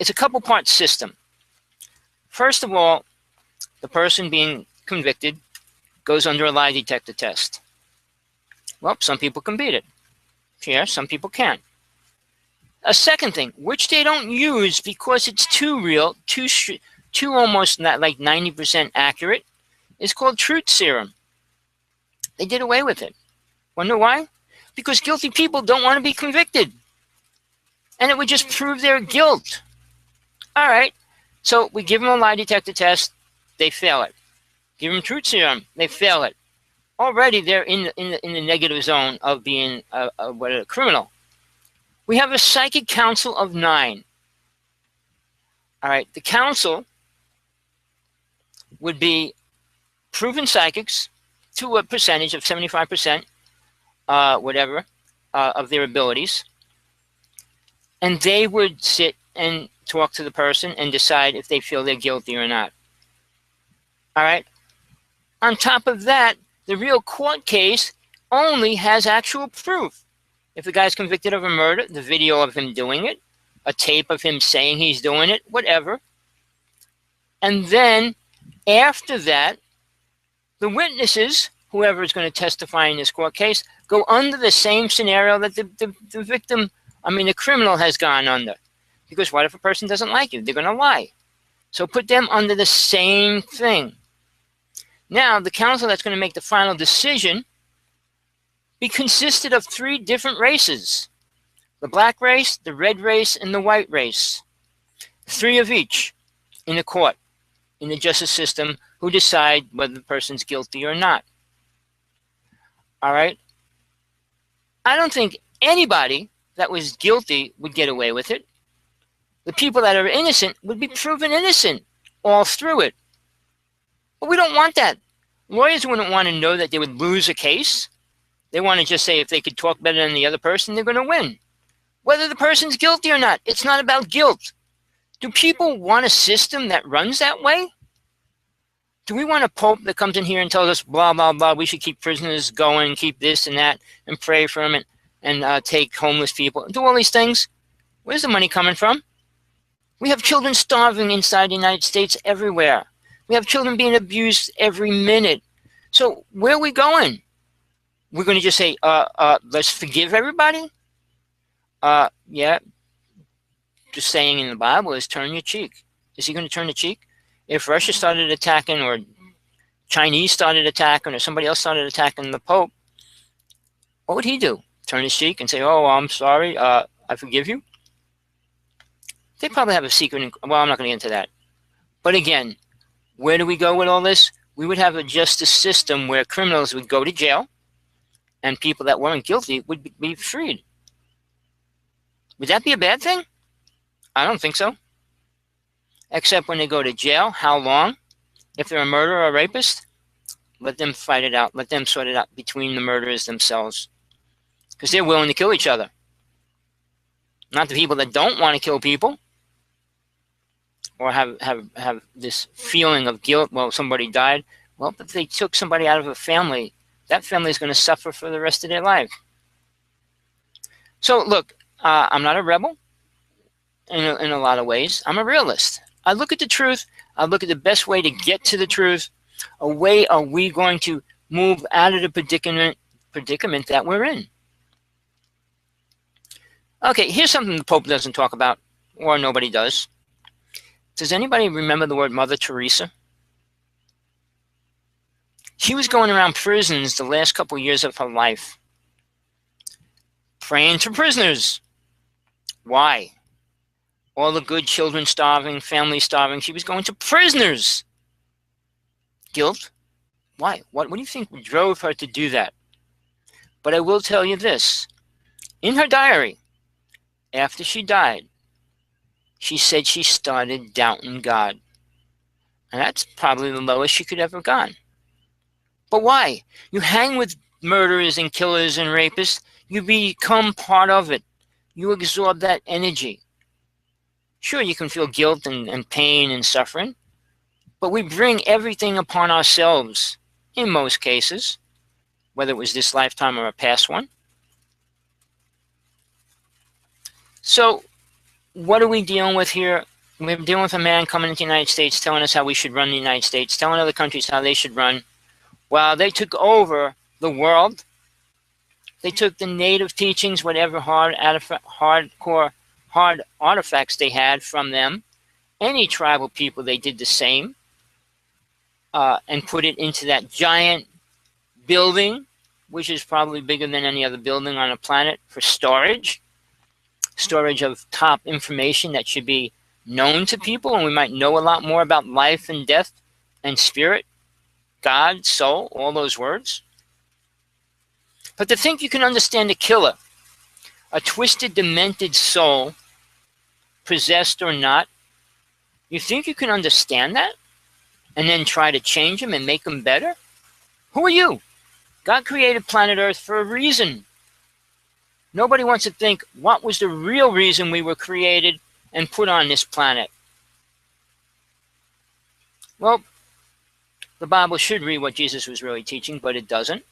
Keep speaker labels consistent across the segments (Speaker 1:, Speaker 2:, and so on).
Speaker 1: it's a couple-part system. First of all, the person being convicted goes under a lie detector test. Well, some people can beat it. Yeah, some people can't. A second thing, which they don't use because it's too real, too almost not like 90% accurate, is called truth serum. They did away with it. Wonder why? Because guilty people don't want to be convicted. And it would just prove their guilt. All right. So we give them a lie detector test. They fail it. Give them truth serum. They fail it. Already they're in the negative zone of being a criminal. We have a psychic council of 9. All right. The council would be proven psychics to a percentage of 75%, whatever, of their abilities. And they would sit and talk to the person and decide if they feel they're guilty or not. All right. On top of that, the real court case only has actual proof. If the guy's convicted of a murder, the video of him doing it, a tape of him saying he's doing it, whatever. And then after that, the witnesses, whoever is going to testify in this court case, go under the same scenario that the victim, the criminal has gone under. Because what if a person doesn't like you? They're going to lie. So put them under the same thing. Now, the council that's going to make the final decision be consisted of 3 different races. The black race, the red race, and the white race. 3 of each in the court, in the justice system, who decide whether the person's guilty or not. All right? I don't think anybody that was guilty would get away with it. The people that are innocent would be proven innocent all through it. But we don't want that. Lawyers wouldn't want to know that they would lose a case. They want to just say if they could talk better than the other person, they're going to win. Whether the person's guilty or not, it's not about guilt. Do people want a system that runs that way? Do we want a pope that comes in here and tells us, blah, blah, blah, we should keep prisoners going, keep this and that, and pray for them, and take homeless people, do all these things? Where's the money coming from? We have children starving inside the United States everywhere. We have children being abused every minute. So where are we going? We're going to just say, let's forgive everybody? Yeah. Just saying in the Bible is turn your cheek. Is he going to turn the cheek? If Russia started attacking, or Chinese started attacking, or somebody else started attacking the Pope, what would he do? Turn his cheek and say, oh, I'm sorry, I forgive you? They probably have a secret. Well, I'm not going to get into that. But again, where do we go with all this? We would have a justice system where criminals would go to jail and people that weren't guilty would be freed. Would that be a bad thing? I don't think so. Except when they go to jail, how long? If they're a murderer or a rapist, let them fight it out. Let them sort it out between the murderers themselves. Because they're willing to kill each other. Not the people that don't want to kill people. Or have this feeling of guilt. Well, somebody died. Well, if they took somebody out of a family, that family is going to suffer for the rest of their life. So, look, I'm not a rebel in a lot of ways. I'm a realist. I look at the truth. I look at the best way to get to the truth. A way are we going to move out of the predicament that we're in? Okay, here's something the Pope doesn't talk about, or nobody does. Does anybody remember the word Mother Teresa? She was going around prisons the last couple of years of her life, praying for prisoners. Why? All the good children starving, families starving. She was going to prisoners. Guilt? Why? What do you think drove her to do that? But I will tell you this. In her diary, after she died, she said she started doubting God. And that's probably the lowest she could ever have gone. But why? You hang with murderers and killers and rapists, you become part of it. You absorb that energy. Sure, you can feel guilt and pain and suffering, but we bring everything upon ourselves in most cases, whether it was this lifetime or a past one. So what are we dealing with here? We're dealing with a man coming into the United States telling us how we should run the United States, telling other countries how they should run. While they took over the world, they took the native teachings, whatever hard artifacts they had from them, any tribal people, they did the same, and put it into that giant building, which is probably bigger than any other building on the planet, for storage of top information that should be known to people, and we might know a lot more about life and death and spirit, God, soul, all those words. But to think you can understand a killer, a twisted, demented soul, possessed or not, you think you can understand that and then try to change them and make them better? Who are you? God created planet Earth for a reason. Nobody wants to think, what was the real reason we were created and put on this planet? Well, the Bible should read what Jesus was really teaching, but it doesn't.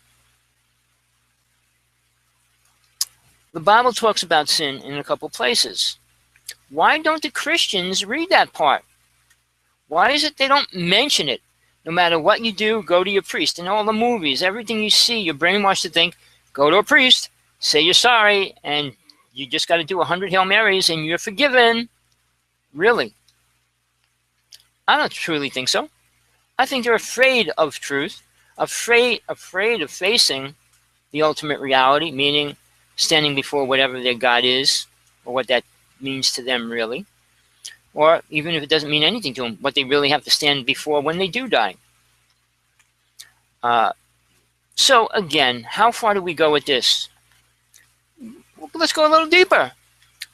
Speaker 1: The Bible talks about sin in a couple places. Why don't the Christians read that part? Why is it they don't mention it? No matter what you do, go to your priest. In all the movies, everything you see, you're brainwashed to think, go to a priest, say you're sorry, and you just got to do 100 Hail Marys and you're forgiven. Really? I don't truly think so. I think they're afraid of truth, afraid of facing the ultimate reality, meaning standing before whatever their God is, or what that means to them really. Or even if it doesn't mean anything to them, what they really have to stand before when they do die. So again, how far do we go with this? Let's go a little deeper.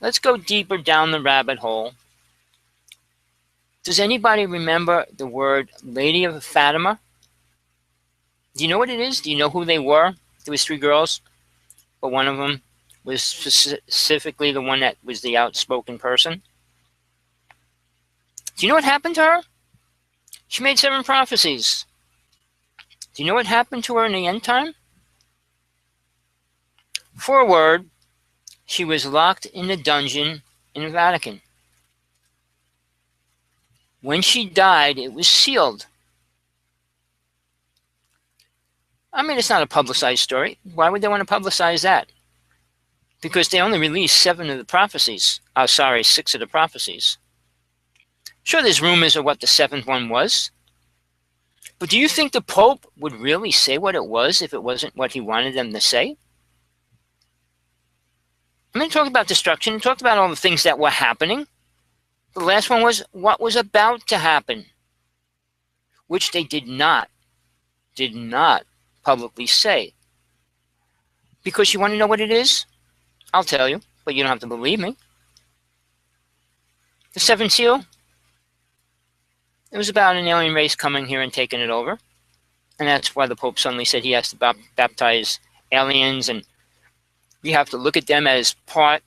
Speaker 1: Let's go deeper down the rabbit hole. Does anybody remember the word Lady of Fatima? Do you know what it is? Do you know who they were? There was 3 girls, but one of them was specifically the one that was the outspoken person. Do you know what happened to her? She made 7 prophecies. Do you know what happened to her in the end time? For a word, she was locked in a dungeon in the Vatican. When she died, it was sealed. I mean, it's not a publicized story. Why would they want to publicize that? Because they only released 7 of the prophecies. Oh, sorry, 6 of the prophecies. Sure, there's rumors of what the 7th one was. But do you think the Pope would really say what it was if it wasn't what he wanted them to say? I mean, talk about destruction, talked about all the things that were happening. The last one was what was about to happen, which they did not publicly say. Because you want to know what it is? I'll tell you, but you don't have to believe me. The 7th seal, it was about an alien race coming here and taking it over. And that's why the Pope suddenly said he has to baptize aliens, and we have to look at them as part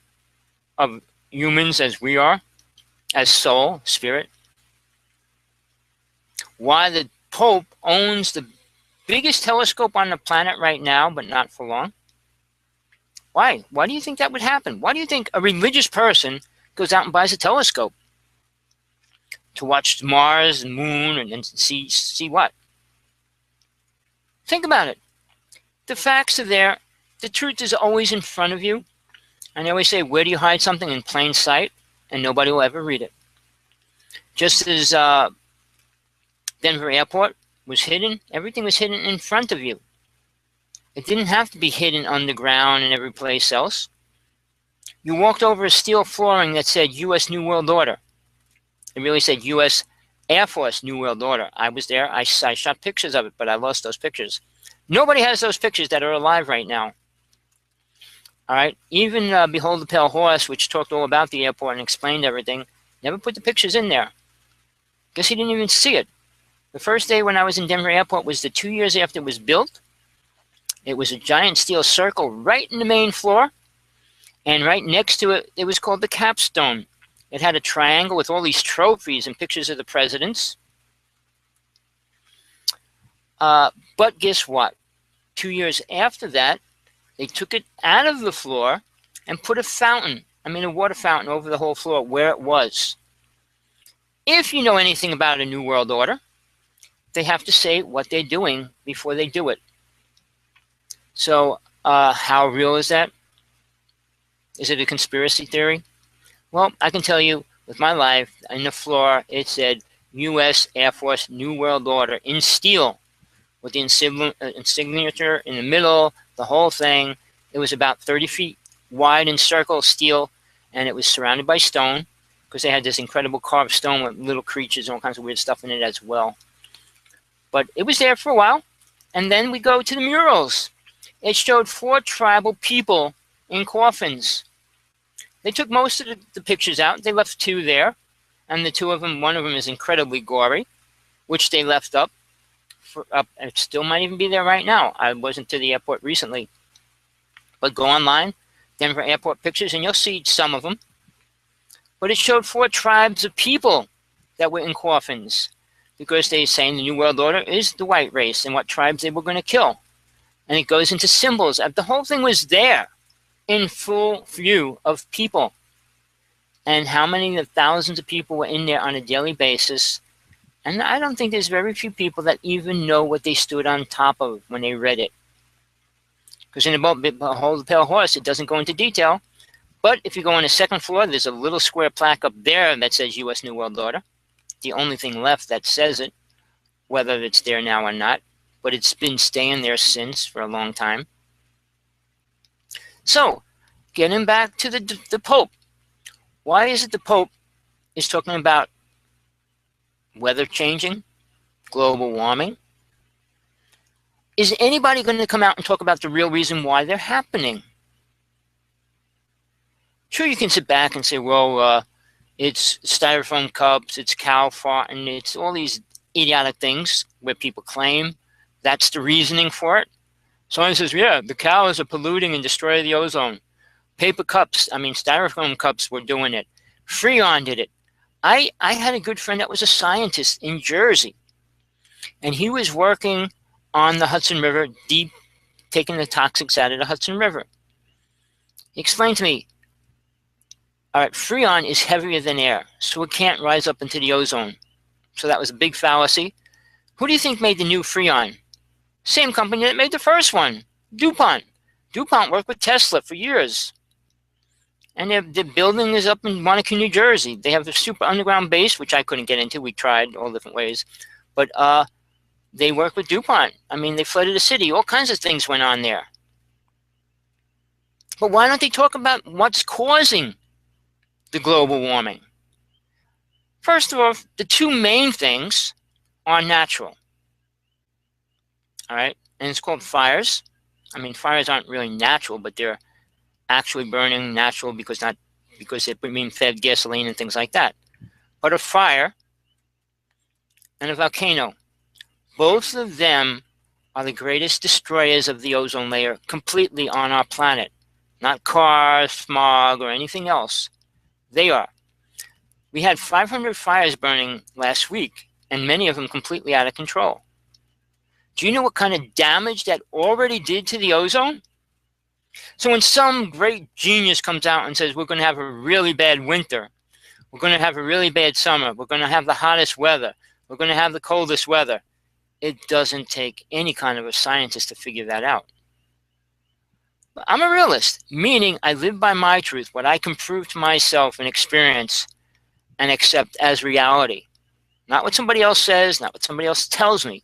Speaker 1: of humans as we are, as soul, spirit. Why the Pope owns the biggest telescope on the planet right now, but not for long. Why? Why do you think that would happen? Why do you think a religious person goes out and buys a telescope? To watch Mars and Moon and see what? Think about it. The facts are there. The truth is always in front of you. And they always say, where do you hide something? In plain sight, and nobody will ever read it. Just as Denver Airport was hidden, everything was hidden in front of you. It didn't have to be hidden underground and every place else. You walked over a steel flooring that said U.S. New World Order. It really said U.S. Air Force New World Order. I was there. I shot pictures of it, but I lost those pictures. Nobody has those pictures that are alive right now. All right? Even Behold the Pale Horse, which talked all about the airport and explained everything, never put the pictures in there. Guess he didn't even see it. The first day when I was in Denver Airport was the 2 years after it was built. It was a giant steel circle right in the main floor. And right next to it, it was called the Capstone. It had a triangle with all these trophies and pictures of the presidents. But guess what? 2 years after that, they took it out of the floor and put a fountain, a water fountain over the whole floor where it was. if you know anything about a new world order, they have to say what they're doing before they do it. So how real is that? Is it a conspiracy theory? Well, I can tell you with my life, in the floor, it said U.S. Air Force New World Order in steel with the insignia in the middle, the whole thing. It was about 30 feet wide in circle, steel, and it was surrounded by stone because they had this incredible carved stone with little creatures and all kinds of weird stuff in it as well. But it was there for a while. And then we go to the murals. It showed 4 tribal people in coffins. They took most of the pictures out. They left 2 there. And the 2 of them, one of them is incredibly gory, which they left up. It still might even be there right now. I wasn't to the airport recently. But go online, Denver Airport pictures, and you'll see some of them. But it showed 4 tribes of people that were in coffins because they're saying the New World Order is the white race and what tribes they were going to kill. And it goes into symbols. The whole thing was there in full view of people. And how many of thousands of people were in there on a daily basis. And I don't think there's very few people that even know what they stood on top of when they read it. Because in the book, Behold the Pale Horse, it doesn't go into detail. But if you go on the 2nd floor, there's a little square plaque up there that says U.S. New World Order. The only thing left that says it, whether it's there now or not. But it's been staying there since for a long time. So, getting back to the Pope. Why is it the Pope is talking about weather changing, global warming? Is anybody going to come out and talk about the real reason why they're happening? Sure, you can sit back and say, well, it's styrofoam cups, it's cow farting, it's all these idiotic things where people claim that's the reasoning for it. Someone says, yeah, the cows are polluting and destroying the ozone. Paper cups, styrofoam cups were doing it. Freon did it. I had a good friend that was a scientist in Jersey, and he was working on the Hudson River, taking the toxics out of the Hudson River. He explained to me, all right, Freon is heavier than air, so it can't rise up into the ozone. So that was a big fallacy. Who do you think made the new Freon? Same company that made the first one, DuPont. DuPont worked with Tesla for years. And their building is up in Monaco, New Jersey. They have a super underground base, which I couldn't get into. We tried all different ways. But they work with DuPont. They flooded the city. All kinds of things went on there. But why don't they talk about what's causing the global warming? First of all, the 2 main things are natural. All right? And it's called fires. Fires aren't really natural, but they're actually burning natural because they're being fed gasoline and things like that. But a fire and a volcano, both of them are the greatest destroyers of the ozone layer completely on our planet. Not cars, smog, or anything else. They are. We had 500 fires burning last week, and many of them completely out of control. Do you know what kind of damage that already did to the ozone? So when some great genius comes out and says, we're going to have a really bad winter, we're going to have a really bad summer, we're going to have the hottest weather, we're going to have the coldest weather, it doesn't take any kind of a scientist to figure that out. But I'm a realist, meaning I live by my truth, what I can prove to myself and experience and accept as reality. Not what somebody else says, not what somebody else tells me,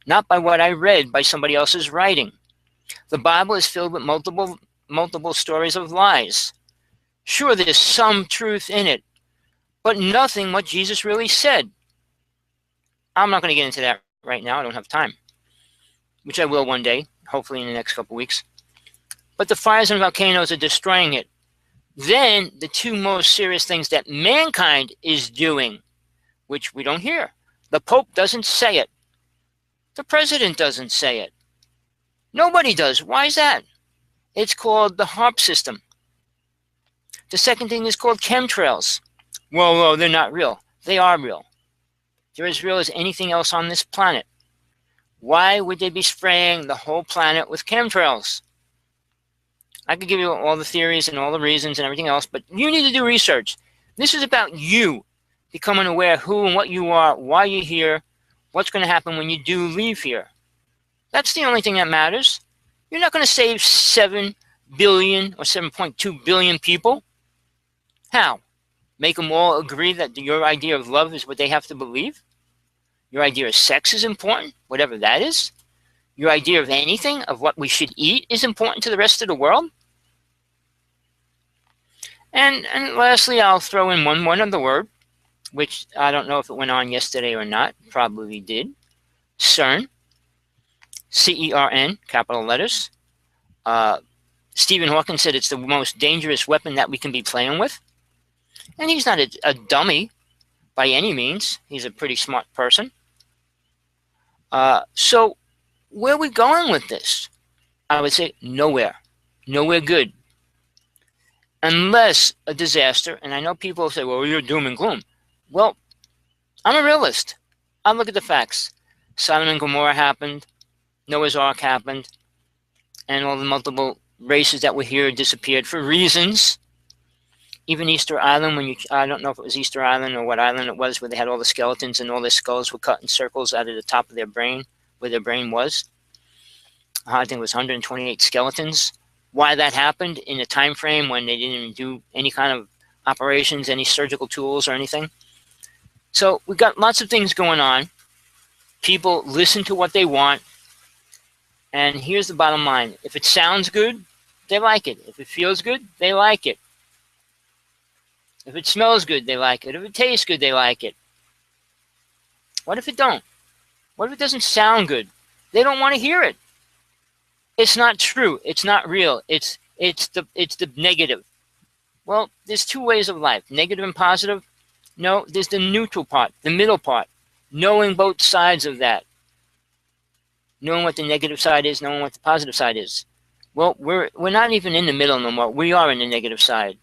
Speaker 1: not by what I read by somebody else's writing. The Bible is filled with multiple stories of lies. Sure, there's some truth in it, but nothing what Jesus really said. I'm not going to get into that right now. I don't have time, which I will one day, hopefully in the next couple weeks. But the fires and volcanoes are destroying it. Then the 2 most serious things that mankind is doing, which we don't hear. The Pope doesn't say it. The president doesn't say it. Nobody does. Why is that? It's called the HARP system. The second thing is called chemtrails. Well, they're not real. They are real. They're as real as anything else on this planet. Why would they be spraying the whole planet with chemtrails? I could give you all the theories and all the reasons and everything else, but you need to do research. This is about you. becoming aware of who and what you are, why you're here, what's going to happen when you do leave here. That's the only thing that matters. You're not going to save 7 billion or 7.2 billion people. How? Make them all agree that your idea of love is what they have to believe? Your idea of sex is important, whatever that is? Your idea of anything, of what we should eat, is important to the rest of the world? And lastly, I'll throw in one other word, which I don't know if it went on yesterday or not. Probably did. CERN. C-E-R-N, capital letters. Stephen Hawking said it's the most dangerous weapon that we can be playing with. And he's not a dummy by any means. He's a pretty smart person. So where are we going with this? I would say nowhere. Nowhere good. Unless a disaster, and I know people say, well, you're doom and gloom. Well, I'm a realist. I look at the facts. Sodom and Gomorrah happened. Noah's Ark happened. And all the multiple races that were here disappeared for reasons. Even Easter Island, I don't know if it was Easter Island or what island it was, where they had all the skeletons and all their skulls were cut in circles out of the top of their brain, where their brain was. I think it was 128 skeletons. Why that happened in a time frame when they didn't even do any kind of operations, any surgical tools or anything. So we've got lots of things going on. People listen to what they want. And here's the bottom line. If it sounds good, they like it. If it feels good, they like it. If it smells good, they like it. If it tastes good, they like it. What if it don't? What if it doesn't sound good? They don't want to hear it. It's not true. It's not real. It's the negative. Well, there's two ways of life, negative and positive. No, there's the neutral part, the middle part, knowing both sides of that. Knowing what the negative side is, knowing what the positive side is. Well, we're not even in the middle no more. We are in the negative side.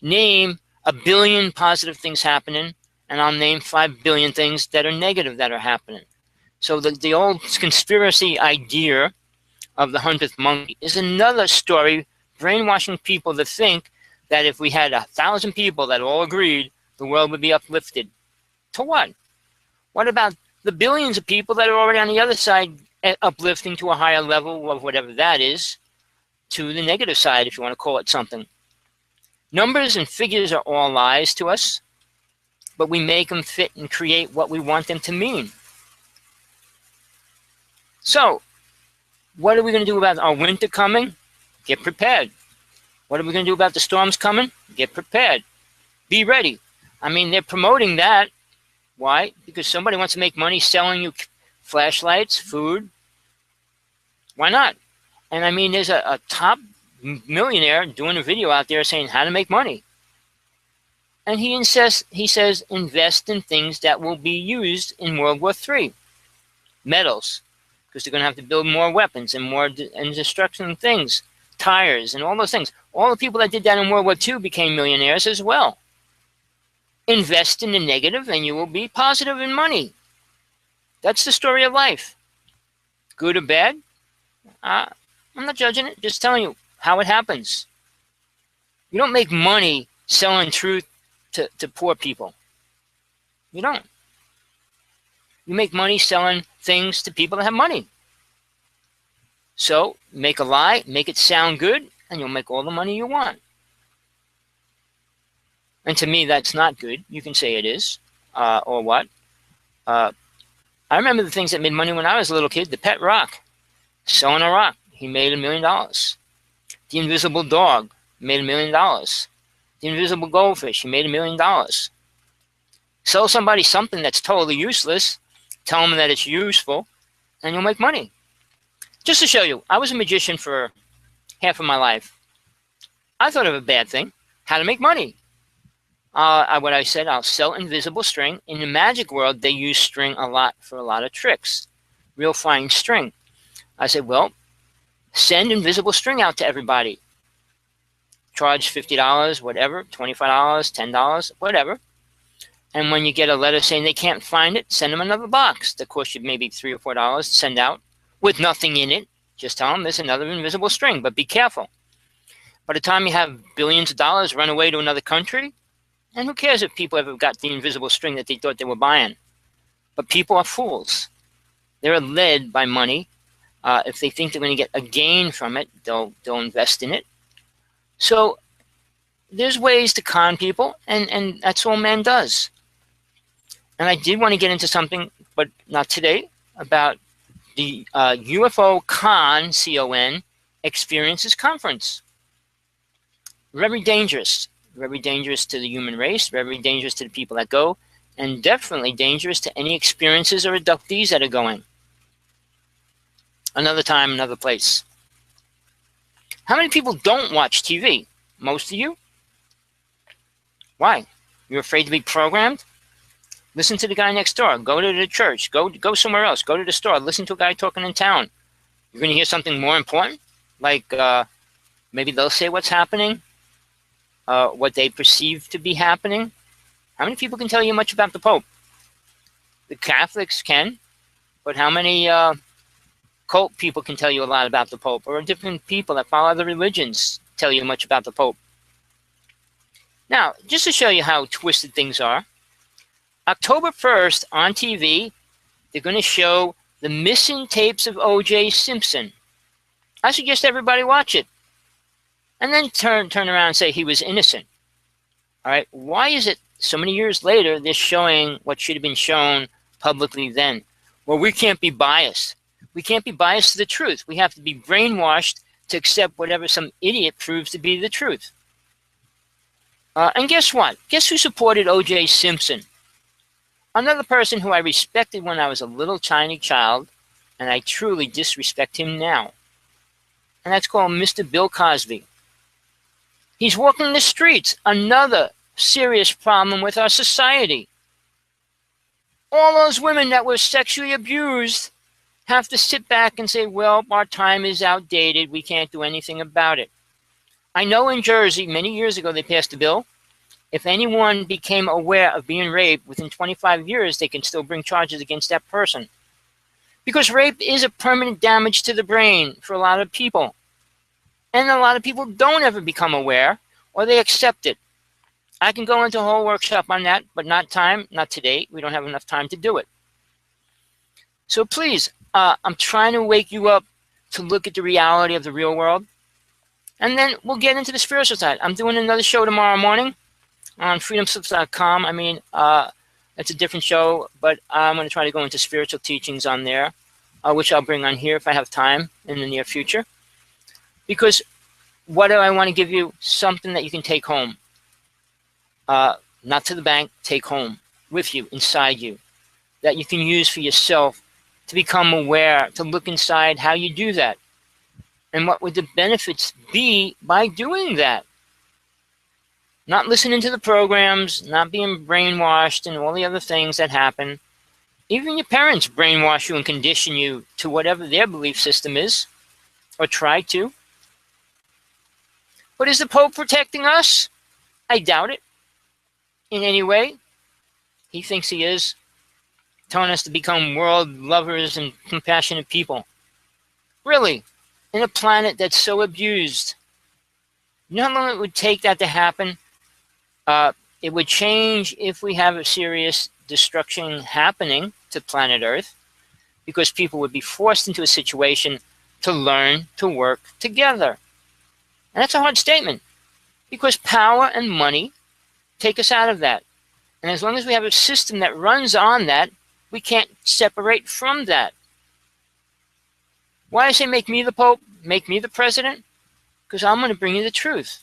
Speaker 1: Name 1 billion positive things happening, and I'll name 5 billion things that are negative that are happening. So the old conspiracy idea of the 100th monkey is another story brainwashing people to think that if we had 1,000 people that all agreed, the world would be uplifted. To what? What about the billions of people that are already on the other side, uplifting to a higher level of whatever that is, to the negative side, if you want to call it something? Numbers and figures are all lies to us, but we make them fit and create what we want them to mean. So, what are we going to do about our winter coming? Get prepared. What are we going to do about the storms coming? Get prepared. Be ready. I mean, they're promoting that. Why? Because somebody wants to make money selling you flashlights, food. Why not? And I mean, there's a top millionaire doing a video out there saying how to make money. And he says, invest in things that will be used in World War III. Metals, because they're going to have to build more weapons and more destruction things. Tires and all those things. All the people that did that in World War II became millionaires as well. Invest in the negative and you will be positive in money. That's the story of life. Good or bad? I'm not judging it, just telling you how it happens. You don't make money selling truth to poor people. You don't. You make money selling things to people that have money. So make a lie, make it sound good, and you'll make all the money you want. And to me, that's not good. You can say it is, or what. I remember the things that made money when I was a little kid. The pet rock, selling a rock, he made $1 million. The invisible dog made $1 million. The invisible goldfish, he made $1 million. Sell somebody something that's totally useless, tell them that it's useful, and you'll make money. Just to show you, I was a magician for half of my life. I thought of a bad thing, how to make money. What I said, I'll sell invisible string. In the magic world, they use string a lot for a lot of tricks. Real fine string. I said, well, send invisible string out to everybody. Charge $50, whatever, $25, $10, whatever. And when you get a letter saying they can't find it, send them another box that costs you maybe $3 or $4 to send out with nothing in it. Just tell them there's another invisible string, but be careful. By the time you have billions of dollars run away to another country, And who cares if people ever got the invisible string that they thought they were buying? But people are fools. They're led by money. If they think they're going to get a gain from it, they'll invest in it. So there's ways to con people, and that's all man does. And I did want to get into something, but not today, about the UFO Con, C-O-N, Experiences Conference. Very dangerous to the human race, very dangerous to the people that go, and definitely dangerous to any experiences or abductees that are going. Another time, another place. How many people don't watch TV? Most of you? Why? You're afraid to be programmed? Listen to the guy next door. Go to the church. Go somewhere else. Go to the store. Listen to a guy talking in town. You're going to hear something more important? Like maybe they'll say what's happening, what they perceive to be happening. How many people can tell you much about the Pope? The Catholics can, but how many cult people can tell you a lot about the Pope? Or different people that follow other religions tell you much about the Pope? Now, just to show you how twisted things are, October 1st on TV, they're going to show the missing tapes of O.J. Simpson. I suggest everybody watch it. And then turn around and say he was innocent. All right, why is it so many years later they're showing what should have been shown publicly then? Well, we can't be biased. We can't be biased to the truth. We have to be brainwashed to accept whatever some idiot proves to be the truth. And guess what? Guess who supported O.J. Simpson? Another person who I respected when I was a little tiny child, and I truly disrespect him now. And that's called Mr. Bill Cosby. He's walking the streets, another serious problem with our society. All those women that were sexually abused have to sit back and say, well, our time is outdated, we can't do anything about it. I know in Jersey, many years ago, they passed a bill. If anyone became aware of being raped within 25 years, they can still bring charges against that person. Because rape is a permanent damage to the brain for a lot of people. And a lot of people don't ever become aware, or they accept it. I can go into a whole workshop on that, but not today. We don't have enough time to do it. So please, I'm trying to wake you up to look at the reality of the real world. And then we'll get into the spiritual side. I'm doing another show tomorrow morning on freedomslips.com. I mean, it's a different show, but I'm going to try to go into spiritual teachings on there, which I'll bring on here if I have time in the near future. Because what do I want to give you? Something that you can take home. Not to the bank, take home with you, inside you, that you can use for yourself to become aware, to look inside how you do that. And what would the benefits be by doing that? Not listening to the programs, not being brainwashed and all the other things that happen. Even your parents brainwash you and condition you to whatever their belief system is, or try to. But is the Pope protecting us? I doubt it. In any way. He thinks he is. Telling us to become world lovers and compassionate people. Really? In a planet that's so abused. You know how long it would take that to happen? It would change if we have a serious destruction happening to planet Earth, because people would be forced into a situation to learn to work together. And that's a hard statement, because power and money take us out of that. And as long as we have a system that runs on that, we can't separate from that. Why I say make me the Pope, make me the president? Because I'm going to bring you the truth.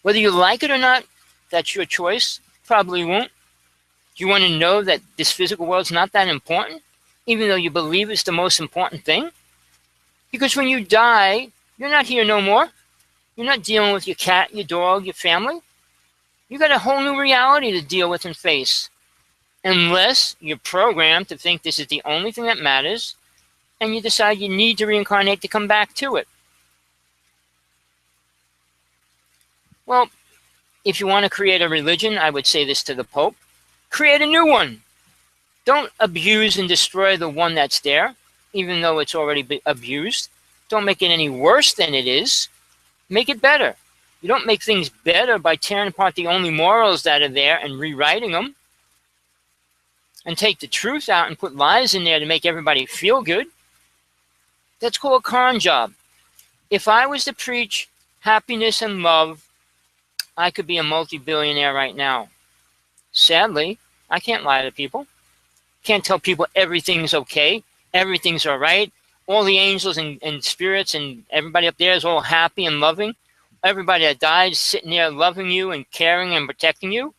Speaker 1: Whether you like it or not, that's your choice. Probably won't. Do you want to know that this physical world's not that important, even though you believe it's the most important thing? Because when you die, you're not here no more. You're not dealing with your cat, your dog, your family. You got a whole new reality to deal with and face. Unless you're programmed to think this is the only thing that matters, and you decide you need to reincarnate to come back to it. Well, if you want to create a religion, I would say this to the Pope. Create a new one. Don't abuse and destroy the one that's there, even though it's already been abused. Don't make it any worse than it is. Make it better. You don't make things better by tearing apart the only morals that are there and rewriting them, and take the truth out and put lies in there to make everybody feel good. That's called a con job. If I was to preach happiness and love, I could be a multi-billionaire right now. Sadly, I can't lie to people. Can't tell people everything's okay, everything's all right. All the angels and spirits and everybody up there is all happy and loving. Everybody that died is sitting there loving you and caring and protecting you.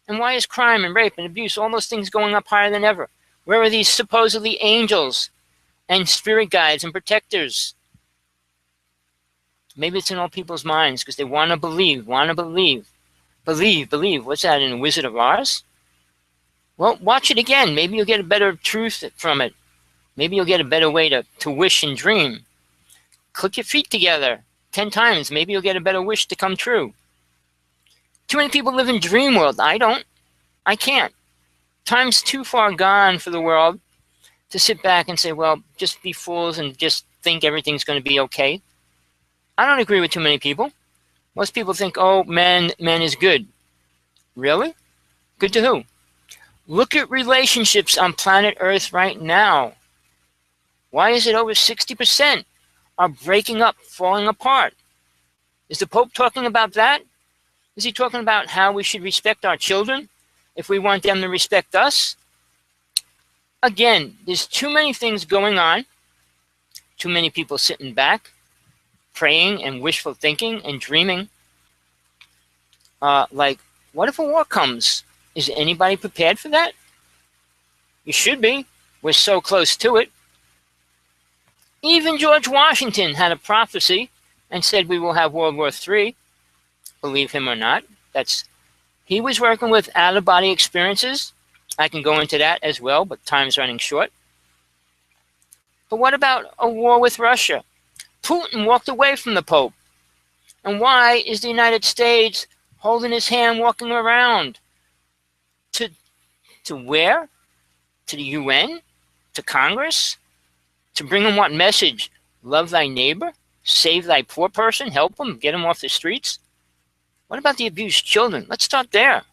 Speaker 1: And why is crime and rape and abuse, all those things going up higher than ever? Where are these supposedly angels and spirit guides and protectors? Maybe it's in all people's minds because they want to believe. Believe. What's that, in The Wizard of Oz? Well, watch it again. Maybe you'll get a better truth from it. Maybe you'll get a better way to wish and dream. Click your feet together 10 times. Maybe you'll get a better wish to come true. Too many people live in dream world. I don't. I can't. Time's too far gone for the world to sit back and say, well, just be fools and just think everything's going to be okay. I don't agree with too many people. Most people think, oh, man is good. Really? Good to who? Look at relationships on planet Earth right now. Why is it over 60% are breaking up, falling apart? Is the Pope talking about that? Is he talking about how we should respect our children if we want them to respect us? Again, there's too many things going on. Too many people sitting back, praying and wishful thinking and dreaming. Like, what if a war comes? Is anybody prepared for that? You should be. We're so close to it. Even George Washington had a prophecy and said we will have World War III. Believe him or not. He was working with out-of-body experiences. I can go into that as well, but time's running short. But what about a war with Russia? Putin walked away from the Pope. And why is the United States holding his hand, walking around? To where? To the UN? To Congress? To bring them what message? Love thy neighbor? Save thy poor person? Help them? Get them off the streets? What about the abused children? Let's start there.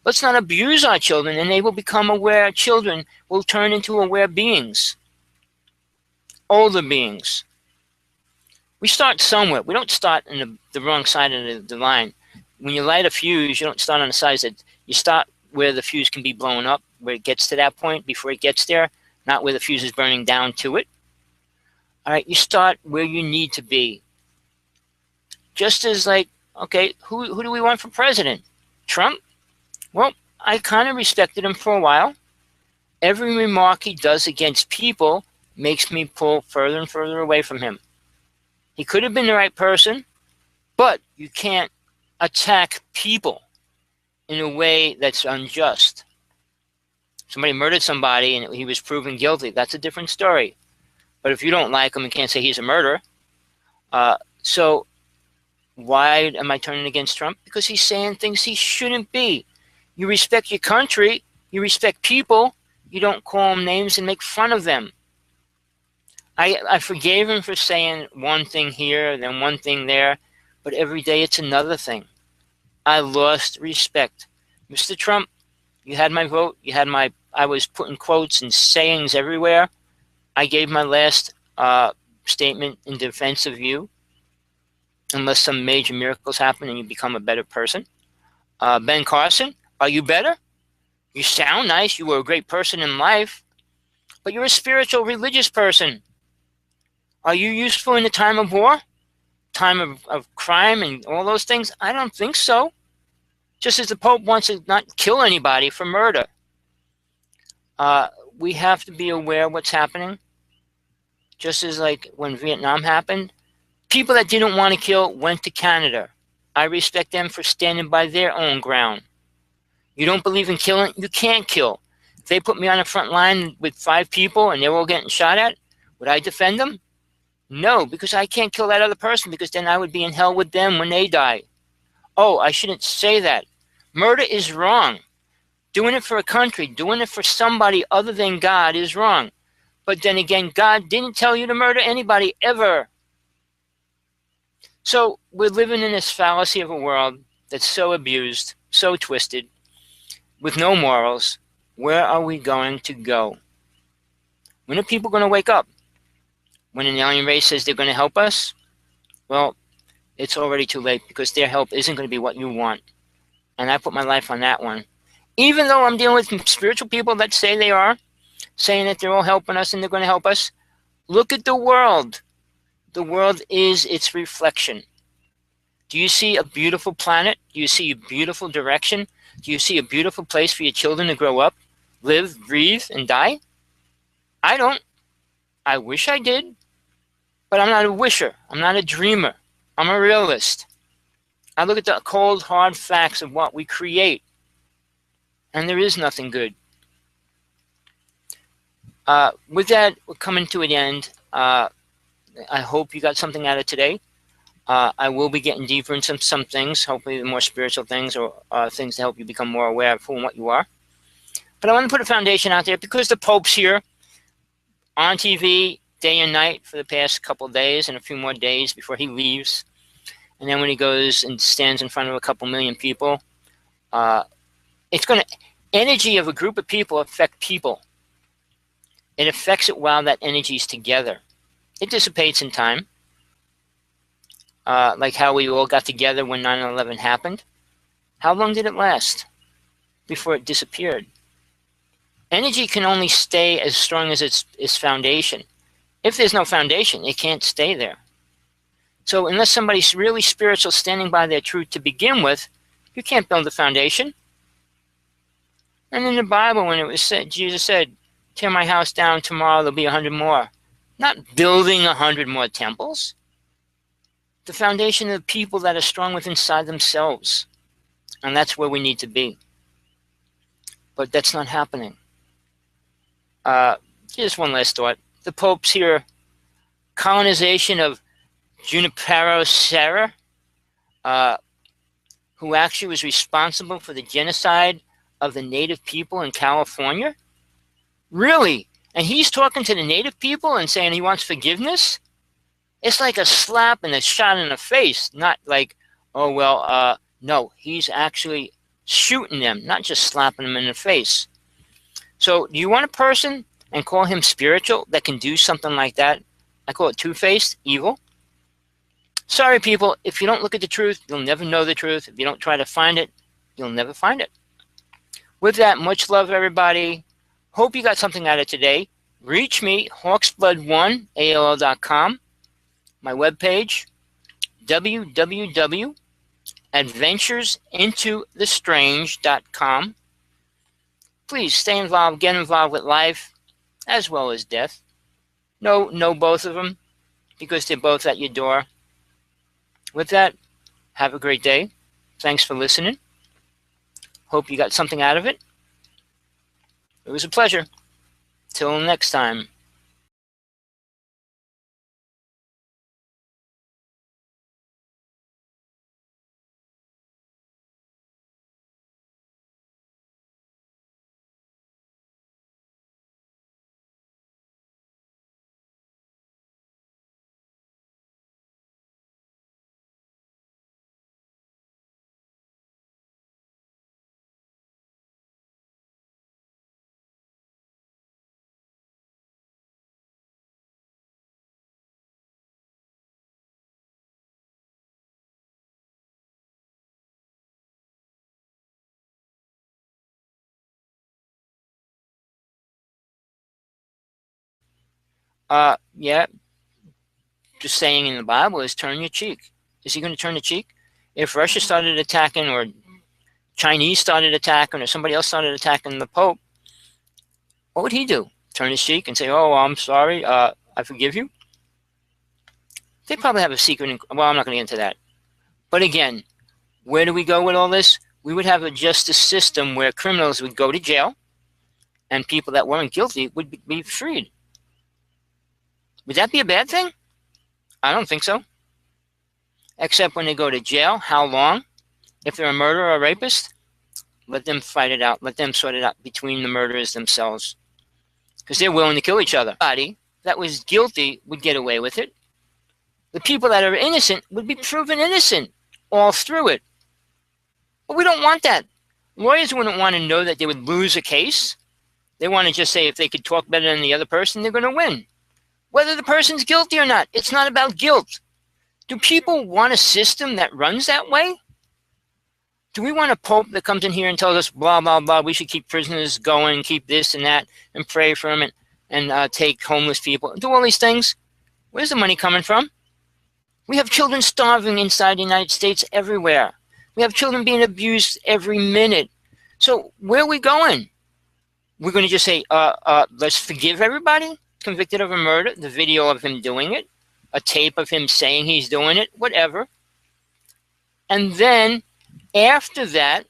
Speaker 1: Let's not abuse our children, and they will become aware. Children will turn into aware beings. Older beings. We start somewhere. We don't start in the wrong side of the line. When you light a fuse, you don't start on the sides. You start where the fuse can be blown up, where it gets to that point before it gets there, not where the fuse is burning down to it. All right, you start where you need to be. Just as like, okay, who do we want for president? Trump? Well, I kind of respected him for a while. Every remark he does against people makes me pull further and further away from him. He could have been the right person, but you can't attack people in a way that's unjust. Somebody murdered somebody and he was proven guilty. That's a different story. But if you don't like him, you can't say he's a murderer. So why am I turning against Trump? Because he's saying things he shouldn't be. You respect your country. You respect people. You don't call them names and make fun of them. I forgave him for saying one thing here, then one thing there, but every day it's another thing. I lost respect. Mr. Trump, you had my vote. You had my, I was putting quotes and sayings everywhere. I gave my last statement in defense of you, unless some major miracles happen and you become a better person. Ben Carson, are you better? You sound nice. You were a great person in life, but you're a spiritual, religious person. Are you useful in the time of war? Time of crime and all those things? I don't think so. Just as the Pope wants to not kill anybody for murder. We have to be aware of what's happening. Just as like when Vietnam happened, people that didn't want to kill went to Canada. I respect them for standing by their own ground. You don't believe in killing? You can't kill. If they put me on the front line with 5 people and they're all getting shot at, would I defend them? No, because I can't kill that other person, because then I would be in hell with them when they die. Oh, I shouldn't say that. Murder is wrong. Doing it for a country, doing it for somebody other than God is wrong. But then again, God didn't tell you to murder anybody ever. So we're living in this fallacy of a world that's so abused, so twisted, with no morals. Where are we going to go? When are people going to wake up? When an alien race says they're going to help us? Well, it's already too late, because their help isn't going to be what you want. And I put my life on that one. Even though I'm dealing with spiritual people that say they are, saying that they're all helping us and they're going to help us, look at the world. The world is its reflection. Do you see a beautiful planet? Do you see a beautiful direction? Do you see a beautiful place for your children to grow up, live, breathe, and die? I don't. I wish I did. But I'm not a wisher. I'm not a dreamer. I'm a realist. I look at the cold, hard facts of what we create. And there is nothing good. With that, we're coming to an end. I hope you got something out of today. I will be getting deeper into some things, hopefully the more spiritual things, or things to help you become more aware of who and what you are. But I want to put a foundation out there, because the Pope's here on TV day and night for the past couple of days, and a few more days before he leaves. And then when he goes and stands in front of a couple million people, it's going to, energy of a group of people affect people. It affects it while that energy is together. It dissipates in time. Like how we all got together when 9/11 happened. How long did it last before it disappeared? Energy can only stay as strong as its foundation. If there's no foundation, it can't stay there. So unless somebody's really spiritual, standing by their truth to begin with, you can't build a foundation. And in the Bible, when it was said, Jesus said, tear my house down, tomorrow there'll be 100 more. Not building 100 more temples. The foundation of the people that are strong within inside themselves. And that's where we need to be. But that's not happening. Here's one last thought. The Pope's here. Colonization of Junipero Serra, who actually was responsible for the genocide of the native people in California? Really? And he's talking to the native people and saying he wants forgiveness? It's like a slap and a shot in the face, not like, oh, well, no, he's actually shooting them, not just slapping them in the face. So do you want a person and call him spiritual that can do something like that? I call it two-faced, evil. Sorry, people, if you don't look at the truth, you'll never know the truth. If you don't try to find it, you'll never find it. With that, much love, everybody. Hope you got something out of today. Reach me, hawksblood1@aol.com. My webpage, www.adventuresintothestrange.com. Please stay involved, get involved with life as well as death. Know both of them, because they're both at your door. With that, have a great day. Thanks for listening. Hope you got something out of it. It was a pleasure. Till next time. Yeah, just saying in the Bible is turn your cheek. Is he going to turn the cheek? If Russia started attacking, or Chinese started attacking, or somebody else started attacking the Pope, what would he do? Turn his cheek and say, oh, I'm sorry, I forgive you? They probably have a secret. Well, I'm not going to get into that. But again, where do we go with all this? We would have a justice system where criminals would go to jail and people that weren't guilty would be freed. Would that be a bad thing? I don't think so. Except when they go to jail, how long? If they're a murderer or a rapist, let them fight it out. Let them sort it out between the murderers themselves. Because they're willing to kill each other. Anybody that was guilty would get away with it. The people that are innocent would be proven innocent all through it. But we don't want that. Lawyers wouldn't want to know that they would lose a case. They want to just say if they could talk better than the other person, they're going to win. Whether the person's guilty or not, it's not about guilt. Do people want a system that runs that way? Do we want a pope that comes in here and tells us, blah, blah, blah, we should keep prisoners going, keep this and that, and pray for them, and take homeless people, do all these things? Where's the money coming from? We have children starving inside the United States everywhere. We have children being abused every minute. So where are we going? We're going to just say, let's forgive everybody convicted of a murder, the video of him doing it, a tape of him saying he's doing it, whatever. And then after that,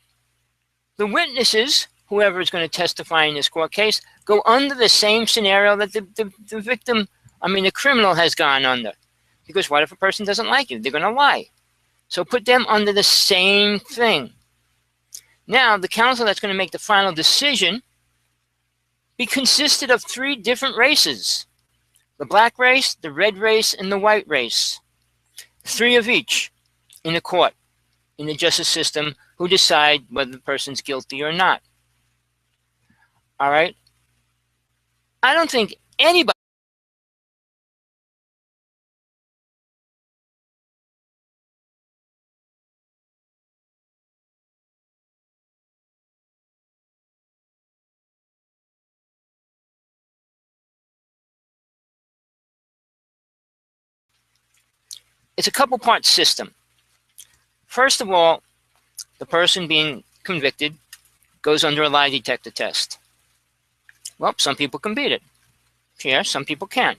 Speaker 1: the witnesses, whoever is going to testify in this court case, go under the same scenario that the victim, the criminal has gone under. Because what if a person doesn't like you? They're going to lie. So put them under the same thing. Now, the counsel that's going to make the final decision be consisted of 3 different races: the black race, the red race, and the white race. 3 of each in the court, in the justice system, who decide whether the person's guilty or not. All right? I don't think anybody it's a couple-part system. First of all, the person being convicted goes under a lie detector test. Well, some people can beat it. Yeah, some people can't.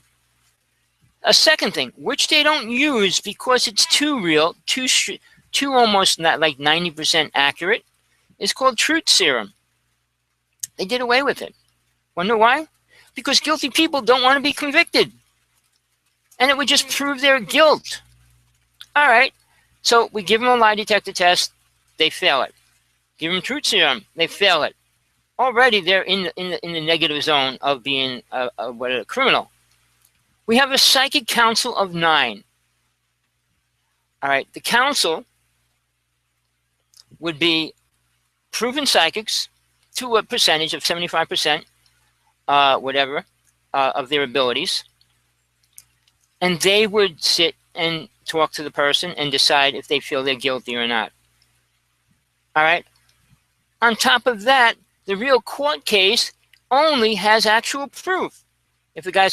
Speaker 1: A second thing, which they don't use because it's too real, too almost not like 90% accurate, is called truth serum. They did away with it. Wonder why? Because guilty people don't want to be convicted. And it would just prove their guilt. All right, so we give them a lie detector test, they fail it. Give them truth serum, they fail it. Already they're in the negative zone of being a criminal. We have a psychic council of 9. All right, the council would be proven psychics to a percentage of 75%, of their abilities. And they would sit and talk to the person and decide if they feel they're guilty or not. All right. On top of that, the real court case only has actual proof. If the guy's